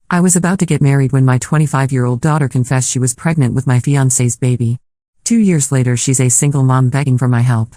I was about to get married when my 25-year-old daughter confessed she was pregnant with my fiancé's baby. 2 years later, she's a single mom begging for my help.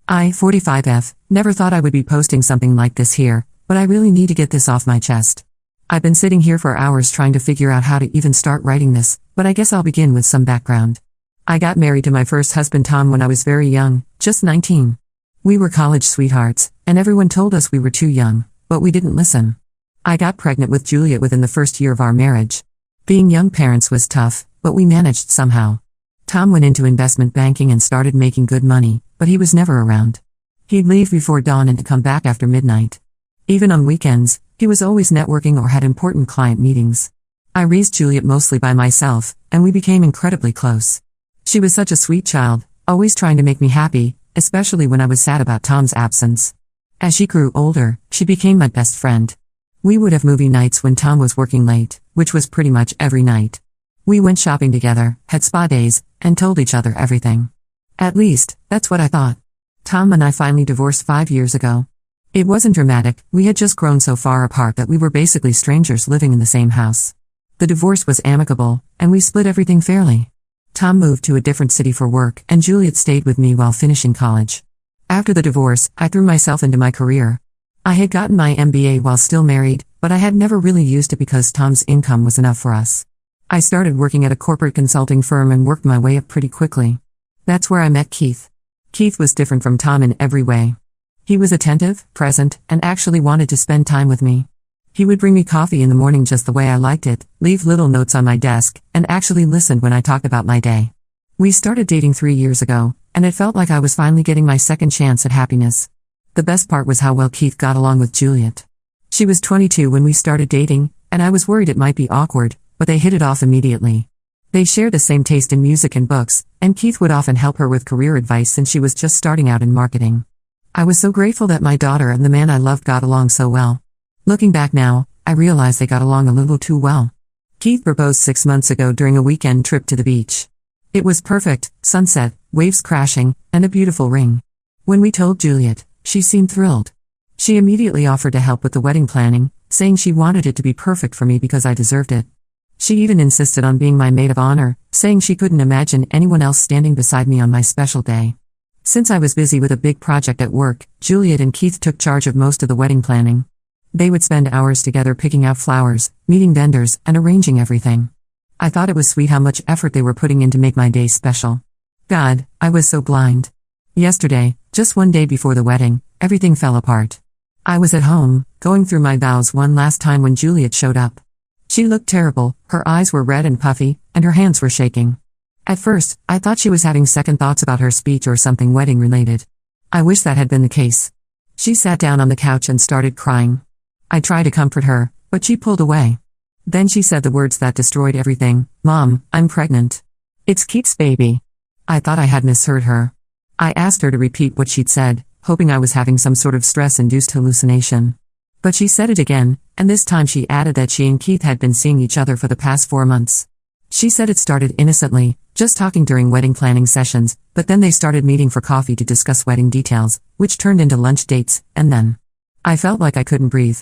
I, 45F, never thought I would be posting something like this here, but I really need to get this off my chest. I've been sitting here for hours trying to figure out how to even start writing this, but I guess I'll begin with some background. I got married to my first husband Tom when I was very young, just 19. We were college sweethearts, and everyone told us we were too young, but we didn't listen. I got pregnant with Juliet within the first year of our marriage. Being young parents was tough, but we managed somehow. Tom went into investment banking and started making good money, but he was never around. He'd leave before dawn and come back after midnight. Even on weekends, he was always networking or had important client meetings. I raised Juliet mostly by myself, and we became incredibly close. She was such a sweet child, always trying to make me happy, especially when I was sad about Tom's absence. As she grew older, she became my best friend. We would have movie nights when Tom was working late, which was pretty much every night. We went shopping together, had spa days, and told each other everything. At least, that's what I thought. Tom and I finally divorced 5 years ago. It wasn't dramatic, we had just grown so far apart that we were basically strangers living in the same house. The divorce was amicable, and we split everything fairly. Tom moved to a different city for work, and Juliet stayed with me while finishing college. After the divorce, I threw myself into my career. I had gotten my MBA while still married, but I had never really used it because Tom's income was enough for us. I started working at a corporate consulting firm and worked my way up pretty quickly. That's where I met Keith. Keith was different from Tom in every way. He was attentive, present, and actually wanted to spend time with me. He would bring me coffee in the morning just the way I liked it, leave little notes on my desk, and actually listened when I talked about my day. We started dating 3 years ago, and it felt like I was finally getting my second chance at happiness. The best part was how well Keith got along with Juliet. She was 22 when we started dating, and I was worried it might be awkward, but they hit it off immediately. They shared the same taste in music and books, and Keith would often help her with career advice since she was just starting out in marketing. I was so grateful that my daughter and the man I loved got along so well. Looking back now, I realize they got along a little too well. Keith proposed 6 months ago during a weekend trip to the beach. It was perfect, sunset, waves crashing, and a beautiful ring. When we told Juliet, she seemed thrilled. She immediately offered to help with the wedding planning, saying she wanted it to be perfect for me because I deserved it. She even insisted on being my maid of honor, saying she couldn't imagine anyone else standing beside me on my special day. Since I was busy with a big project at work, Juliet and Keith took charge of most of the wedding planning. They would spend hours together picking out flowers, meeting vendors, and arranging everything. I thought it was sweet how much effort they were putting in to make my day special. God, I was so blind. Yesterday, just one day before the wedding, everything fell apart. I was at home, going through my vows one last time when Juliet showed up. She looked terrible, her eyes were red and puffy, and her hands were shaking. At first, I thought she was having second thoughts about her speech or something wedding-related. I wish that had been the case. She sat down on the couch and started crying. I tried to comfort her, but she pulled away. Then she said the words that destroyed everything, "Mom, I'm pregnant. It's Keith's baby." I thought I had misheard her. I asked her to repeat what she'd said, hoping I was having some sort of stress-induced hallucination. But she said it again, and this time she added that she and Keith had been seeing each other for the past 4 months. She said it started innocently, just talking during wedding planning sessions, but then they started meeting for coffee to discuss wedding details, which turned into lunch dates, and then I felt like I couldn't breathe.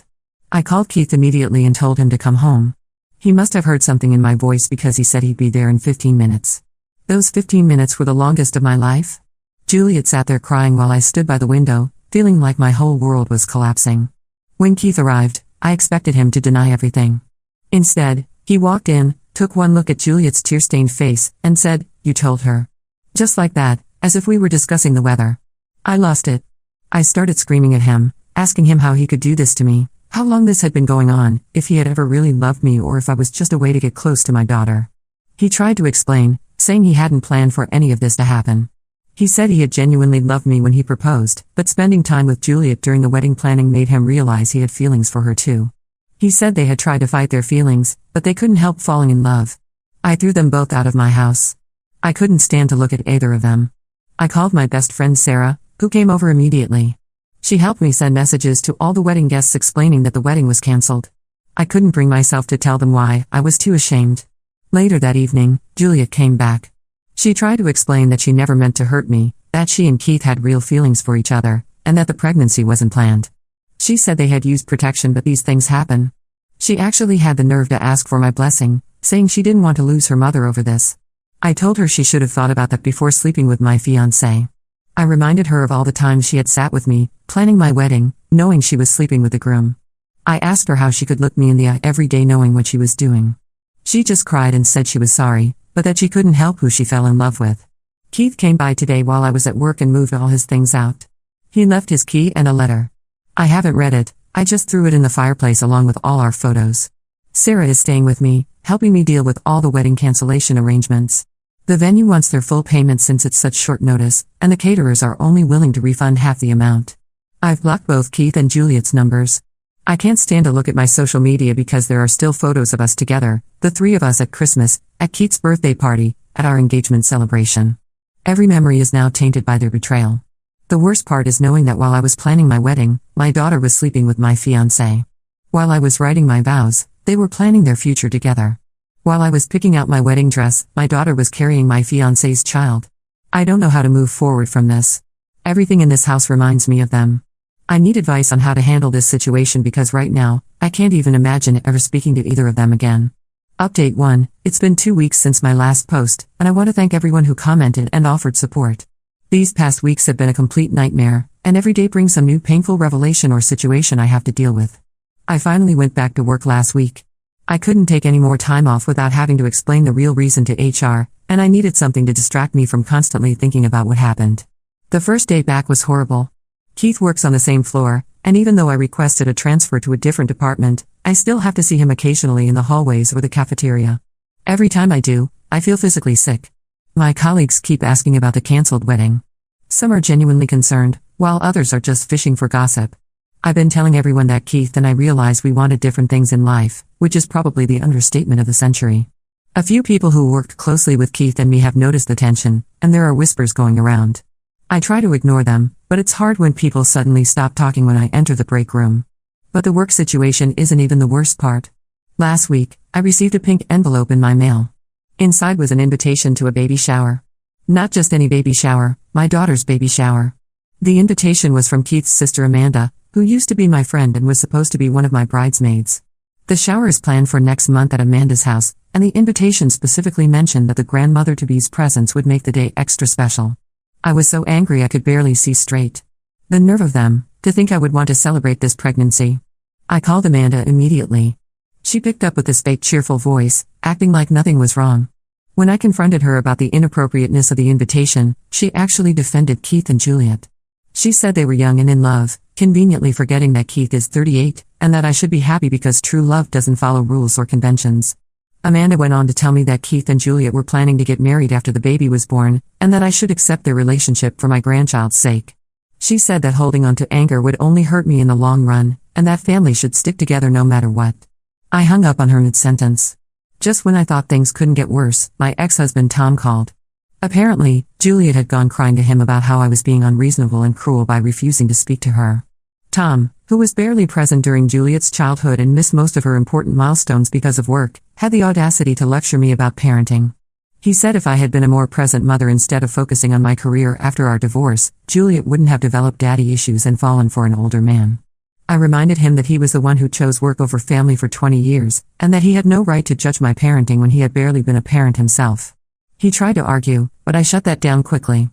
I called Keith immediately and told him to come home. He must have heard something in my voice because he said he'd be there in 15 minutes. Those 15 minutes were the longest of my life. Juliet sat there crying while I stood by the window, feeling like my whole world was collapsing. When Keith arrived, I expected him to deny everything. Instead, he walked in, took one look at Juliet's tear-stained face, and said, "You told her." Just like that, as if we were discussing the weather. I lost it. I started screaming at him, asking him how he could do this to me, how long this had been going on, if he had ever really loved me or if I was just a way to get close to my daughter. He tried to explain, saying he hadn't planned for any of this to happen. He said he had genuinely loved me when he proposed, but spending time with Juliet during the wedding planning made him realize he had feelings for her too. He said they had tried to fight their feelings, but they couldn't help falling in love. I threw them both out of my house. I couldn't stand to look at either of them. I called my best friend Sarah, who came over immediately. She helped me send messages to all the wedding guests explaining that the wedding was canceled. I couldn't bring myself to tell them why, I was too ashamed. Later that evening, Juliet came back. She tried to explain that she never meant to hurt me, that she and Keith had real feelings for each other, and that the pregnancy wasn't planned. She said they had used protection but these things happen. She actually had the nerve to ask for my blessing, saying she didn't want to lose her mother over this. I told her she should have thought about that before sleeping with my fiancé. I reminded her of all the times she had sat with me, planning my wedding, knowing she was sleeping with the groom. I asked her how she could look me in the eye every day knowing what she was doing. She just cried and said she was sorry, but that she couldn't help who she fell in love with. Keith came by today while I was at work and moved all his things out. He left his key and a letter. I haven't read it, I just threw it in the fireplace along with all our photos. Sarah is staying with me, helping me deal with all the wedding cancellation arrangements. The venue wants their full payment since it's such short notice, and the caterers are only willing to refund half the amount. I've blocked both Keith and Juliet's numbers. I can't stand to look at my social media because there are still photos of us together, the three of us at Christmas, at Keith's birthday party, at our engagement celebration. Every memory is now tainted by their betrayal. The worst part is knowing that while I was planning my wedding, my daughter was sleeping with my fiancé. While I was writing my vows, they were planning their future together. While I was picking out my wedding dress, my daughter was carrying my fiancé's child. I don't know how to move forward from this. Everything in this house reminds me of them. I need advice on how to handle this situation because right now, I can't even imagine ever speaking to either of them again. Update 1, it's been 2 weeks since my last post, and I want to thank everyone who commented and offered support. These past weeks have been a complete nightmare, and every day brings some new painful revelation or situation I have to deal with. I finally went back to work last week. I couldn't take any more time off without having to explain the real reason to HR, and I needed something to distract me from constantly thinking about what happened. The first day back was horrible. Keith works on the same floor, and even though I requested a transfer to a different department, I still have to see him occasionally in the hallways or the cafeteria. Every time I do, I feel physically sick. My colleagues keep asking about the cancelled wedding. Some are genuinely concerned, while others are just fishing for gossip. I've been telling everyone that Keith and I realized we wanted different things in life, which is probably the understatement of the century. A few people who worked closely with Keith and me have noticed the tension, and there are whispers going around. I try to ignore them, but it's hard when people suddenly stop talking when I enter the break room. But the work situation isn't even the worst part. Last week, I received a pink envelope in my mail. Inside was an invitation to a baby shower. Not just any baby shower, my daughter's baby shower. The invitation was from Keith's sister Amanda, who used to be my friend and was supposed to be one of my bridesmaids. The shower is planned for next month at Amanda's house, and the invitation specifically mentioned that the grandmother-to-be's presence would make the day extra special. I was so angry I could barely see straight. The nerve of them, to think I would want to celebrate this pregnancy. I called Amanda immediately. She picked up with this fake cheerful voice, acting like nothing was wrong. When I confronted her about the inappropriateness of the invitation, she actually defended Keith and Juliet. She said they were young and in love, conveniently forgetting that Keith is 38, and that I should be happy because true love doesn't follow rules or conventions. Amanda went on to tell me that Keith and Juliet were planning to get married after the baby was born, and that I should accept their relationship for my grandchild's sake. She said that holding on to anger would only hurt me in the long run, and that families should stick together no matter what. I hung up on her mid-sentence. Just when I thought things couldn't get worse, my ex-husband Tom called. Apparently, Juliet had gone crying to him about how I was being unreasonable and cruel by refusing to speak to her. Tom, who was barely present during Juliet's childhood and missed most of her important milestones because of work, had the audacity to lecture me about parenting. He said if I had been a more present mother instead of focusing on my career after our divorce, Juliet wouldn't have developed daddy issues and fallen for an older man. I reminded him that he was the one who chose work over family for 20 years, and that he had no right to judge my parenting when he had barely been a parent himself. He tried to argue, but I shut that down quickly.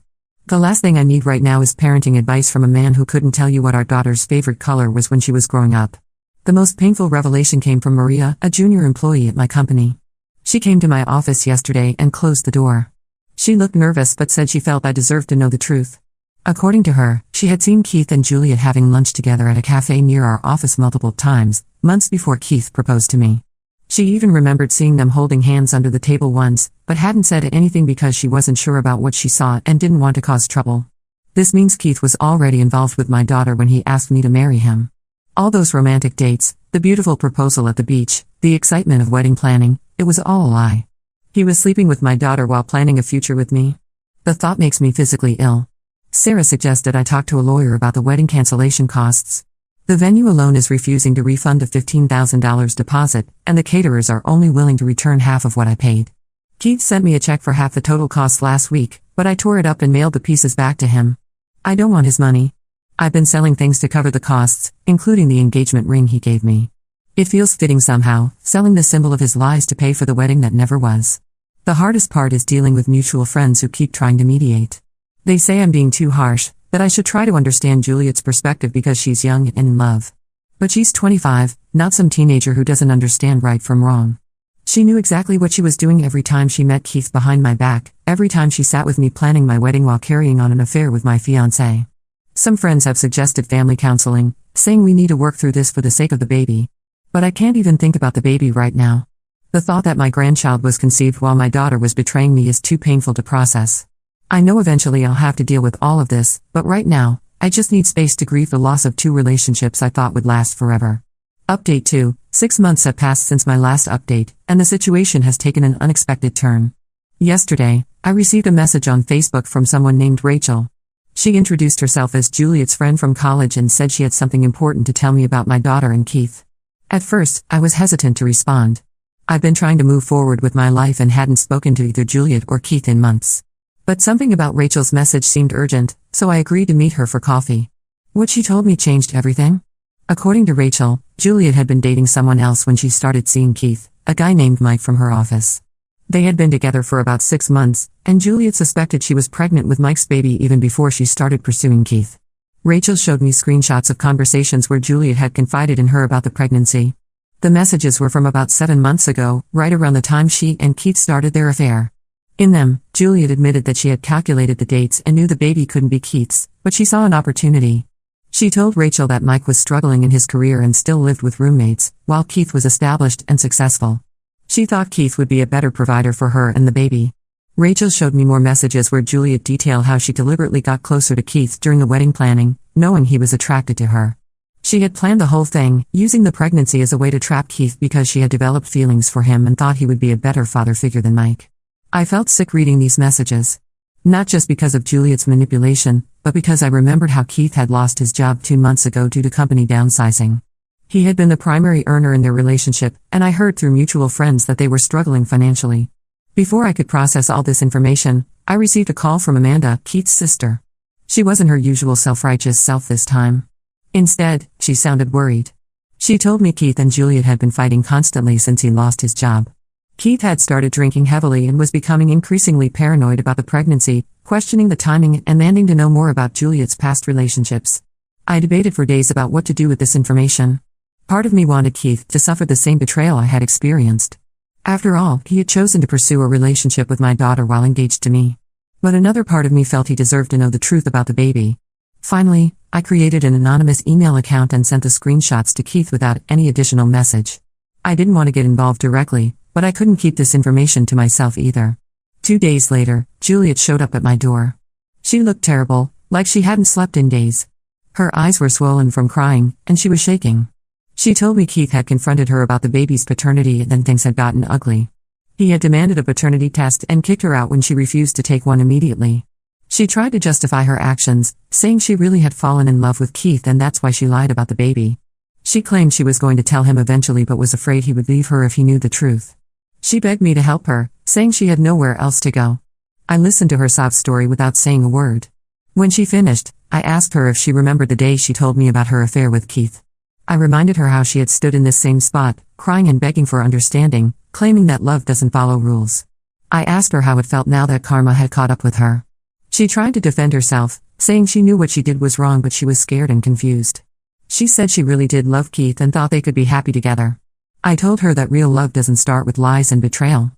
The last thing I need right now is parenting advice from a man who couldn't tell you what our daughter's favorite color was when she was growing up. The most painful revelation came from Maria, a junior employee at my company. She came to my office yesterday and closed the door. She looked nervous but said she felt I deserved to know the truth. According to her, she had seen Keith and Juliet having lunch together at a cafe near our office multiple times, months before Keith proposed to me. She even remembered seeing them holding hands under the table once, but hadn't said anything because she wasn't sure about what she saw and didn't want to cause trouble. This means Keith was already involved with my daughter when he asked me to marry him. All those romantic dates, the beautiful proposal at the beach, the excitement of wedding planning, it was all a lie. He was sleeping with my daughter while planning a future with me. The thought makes me physically ill. Sarah suggested I talk to a lawyer about the wedding cancellation costs. The venue alone is refusing to refund a $15,000 deposit, and the caterers are only willing to return half of what I paid. Keith sent me a check for half the total cost last week, but I tore it up and mailed the pieces back to him. I don't want his money. I've been selling things to cover the costs, including the engagement ring he gave me. It feels fitting somehow, selling the symbol of his lies to pay for the wedding that never was. The hardest part is dealing with mutual friends who keep trying to mediate. They say I'm being too harsh, that I should try to understand Juliet's perspective because she's young and in love. But she's 25, not some teenager who doesn't understand right from wrong. She knew exactly what she was doing every time she met Keith behind my back, every time she sat with me planning my wedding while carrying on an affair with my fiancé. Some friends have suggested family counseling, saying we need to work through this for the sake of the baby. But I can't even think about the baby right now. The thought that my grandchild was conceived while my daughter was betraying me is too painful to process. I know eventually I'll have to deal with all of this, but right now, I just need space to grieve the loss of 2 relationships I thought would last forever. Update 2. 6 months have passed since my last update, and the situation has taken an unexpected turn. Yesterday, I received a message on Facebook from someone named Rachel. She introduced herself as Juliet's friend from college and said she had something important to tell me about my daughter and Keith. At first, I was hesitant to respond. I've been trying to move forward with my life and hadn't spoken to either Juliet or Keith in months. But something about Rachel's message seemed urgent, so I agreed to meet her for coffee. What she told me changed everything. According to Rachel, Juliet had been dating someone else when she started seeing Keith, a guy named Mike from her office. They had been together for about 6 months, and Juliet suspected she was pregnant with Mike's baby even before she started pursuing Keith. Rachel showed me screenshots of conversations where Juliet had confided in her about the pregnancy. The messages were from about 7 months ago, right around the time she and Keith started their affair. In them, Juliet admitted that she had calculated the dates and knew the baby couldn't be Keith's, but she saw an opportunity. She told Rachel that Mike was struggling in his career and still lived with roommates, while Keith was established and successful. She thought Keith would be a better provider for her and the baby. Rachel showed me more messages where Juliet detailed how she deliberately got closer to Keith during the wedding planning, knowing he was attracted to her. She had planned the whole thing, using the pregnancy as a way to trap Keith because she had developed feelings for him and thought he would be a better father figure than Mike. I felt sick reading these messages. Not just because of Juliet's manipulation, but because I remembered how Keith had lost his job 2 months ago due to company downsizing. He had been the primary earner in their relationship, and I heard through mutual friends that they were struggling financially. Before I could process all this information, I received a call from Amanda, Keith's sister. She wasn't her usual self-righteous self this time. Instead, she sounded worried. She told me Keith and Juliet had been fighting constantly since he lost his job. Keith had started drinking heavily and was becoming increasingly paranoid about the pregnancy, questioning the timing and demanding to know more about Juliet's past relationships. I debated for days about what to do with this information. Part of me wanted Keith to suffer the same betrayal I had experienced. After all, he had chosen to pursue a relationship with my daughter while engaged to me. But another part of me felt he deserved to know the truth about the baby. Finally, I created an anonymous email account and sent the screenshots to Keith without any additional message. I didn't want to get involved directly, but I couldn't keep this information to myself either. 2 days later, Juliet showed up at my door. She looked terrible, like she hadn't slept in days. Her eyes were swollen from crying, and she was shaking. She told me Keith had confronted her about the baby's paternity and then things had gotten ugly. He had demanded a paternity test and kicked her out when she refused to take one immediately. She tried to justify her actions, saying she really had fallen in love with Keith and that's why she lied about the baby. She claimed she was going to tell him eventually but was afraid he would leave her if he knew the truth. She begged me to help her, saying she had nowhere else to go. I listened to her sob story without saying a word. When she finished, I asked her if she remembered the day she told me about her affair with Keith. I reminded her how she had stood in this same spot, crying and begging for understanding, claiming that love doesn't follow rules. I asked her how it felt now that karma had caught up with her. She tried to defend herself, saying she knew what she did was wrong but she was scared and confused. She said she really did love Keith and thought they could be happy together. I told her that real love doesn't start with lies and betrayal.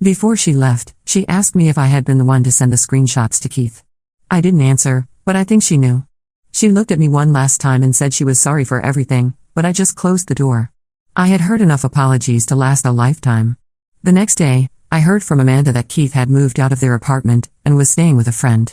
Before she left, she asked me if I had been the one to send the screenshots to Keith. I didn't answer, but I think she knew. She looked at me one last time and said she was sorry for everything, but I just closed the door. I had heard enough apologies to last a lifetime. The next day, I heard from Amanda that Keith had moved out of their apartment and was staying with a friend.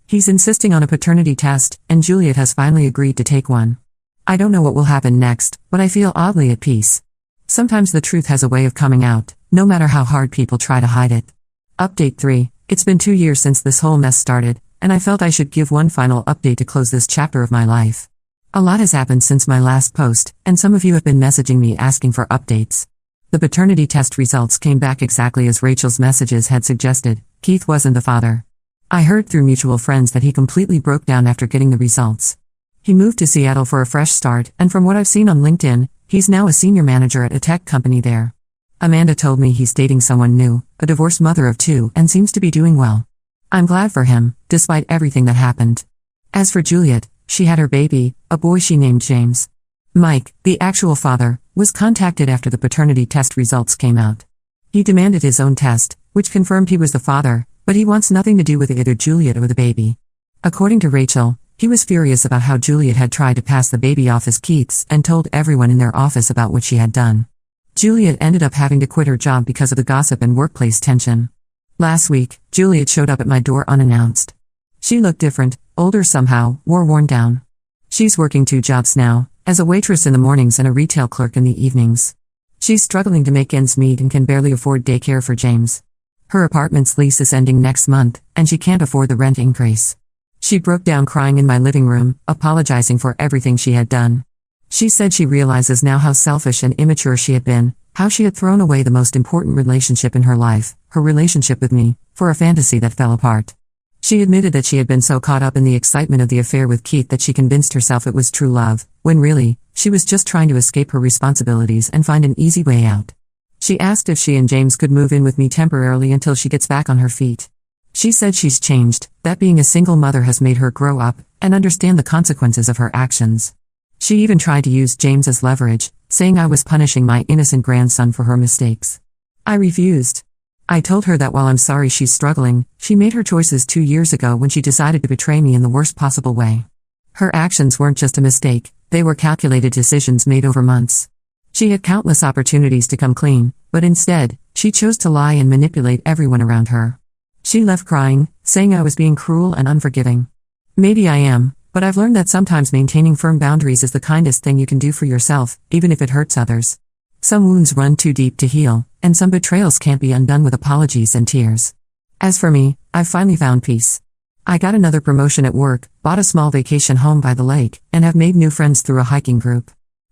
He's insisting on a paternity test, and Juliet has finally agreed to take one. I don't know what will happen next, but I feel oddly at peace. Sometimes the truth has a way of coming out, no matter how hard people try to hide it. Update 3. It's been 2 years since this whole mess started, and I felt I should give one final update to close this chapter of my life. A lot has happened since my last post, and some of you have been messaging me asking for updates. The paternity test results came back exactly as Rachel's messages had suggested. Keith wasn't the father. I heard through mutual friends that he completely broke down after getting the results. He moved to Seattle for a fresh start, and from what I've seen on LinkedIn, He's now a senior manager at a tech company there. Amanda told me he's dating someone new, a divorced mother of two, and seems to be doing well. I'm glad for him, despite everything that happened. As for Juliet, she had her baby, a boy she named James. Mike, the actual father, was contacted after the paternity test results came out. He demanded his own test, which confirmed he was the father, but he wants nothing to do with either Juliet or the baby. According to Rachel, he was furious about how Juliet had tried to pass the baby off as Keith's and told everyone in their office about what she had done. Juliet ended up having to quit her job because of the gossip and workplace tension. Last week, Juliet showed up at my door unannounced. She looked different, older somehow, worn down. She's working 2 jobs now, as a waitress in the mornings and a retail clerk in the evenings. She's struggling to make ends meet and can barely afford daycare for James. Her apartment's lease is ending next month, and she can't afford the rent increase. She broke down crying in my living room, apologizing for everything she had done. She said she realizes now how selfish and immature she had been, how she had thrown away the most important relationship in her life, her relationship with me, for a fantasy that fell apart. She admitted that she had been so caught up in the excitement of the affair with Keith that she convinced herself it was true love, when really, she was just trying to escape her responsibilities and find an easy way out. She asked if she and James could move in with me temporarily until she gets back on her feet. She said she's changed, that being a single mother has made her grow up and understand the consequences of her actions. She even tried to use James as leverage, saying I was punishing my innocent grandson for her mistakes. I refused. I told her that while I'm sorry she's struggling, she made her choices 2 years ago when she decided to betray me in the worst possible way. Her actions weren't just a mistake, they were calculated decisions made over months. She had countless opportunities to come clean, but instead, she chose to lie and manipulate everyone around her. She left crying, saying I was being cruel and unforgiving. Maybe I am, but I've learned that sometimes maintaining firm boundaries is the kindest thing you can do for yourself, even if it hurts others. Some wounds run too deep to heal, and some betrayals can't be undone with apologies and tears. As for me, I've finally found peace. I got another promotion at work, bought a small vacation home by the lake, and have made new friends through a hiking group.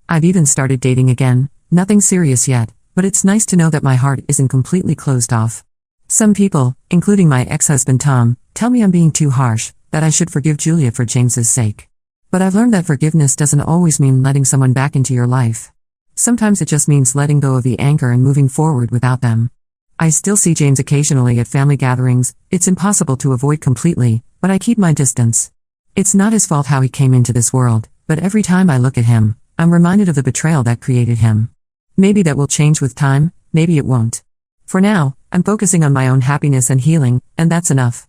I've even started dating again, nothing serious yet, but it's nice to know that my heart isn't completely closed off. Some people, including my ex-husband Tom, tell me I'm being too harsh, that I should forgive Julia for James's sake. But I've learned that forgiveness doesn't always mean letting someone back into your life. Sometimes it just means letting go of the anger and moving forward without them. I still see James occasionally at family gatherings. It's impossible to avoid completely, but I keep my distance. It's not his fault how he came into this world, but every time I look at him, I'm reminded of the betrayal that created him. Maybe that will change with time, maybe it won't. For now, I'm focusing on my own happiness and healing, and that's enough.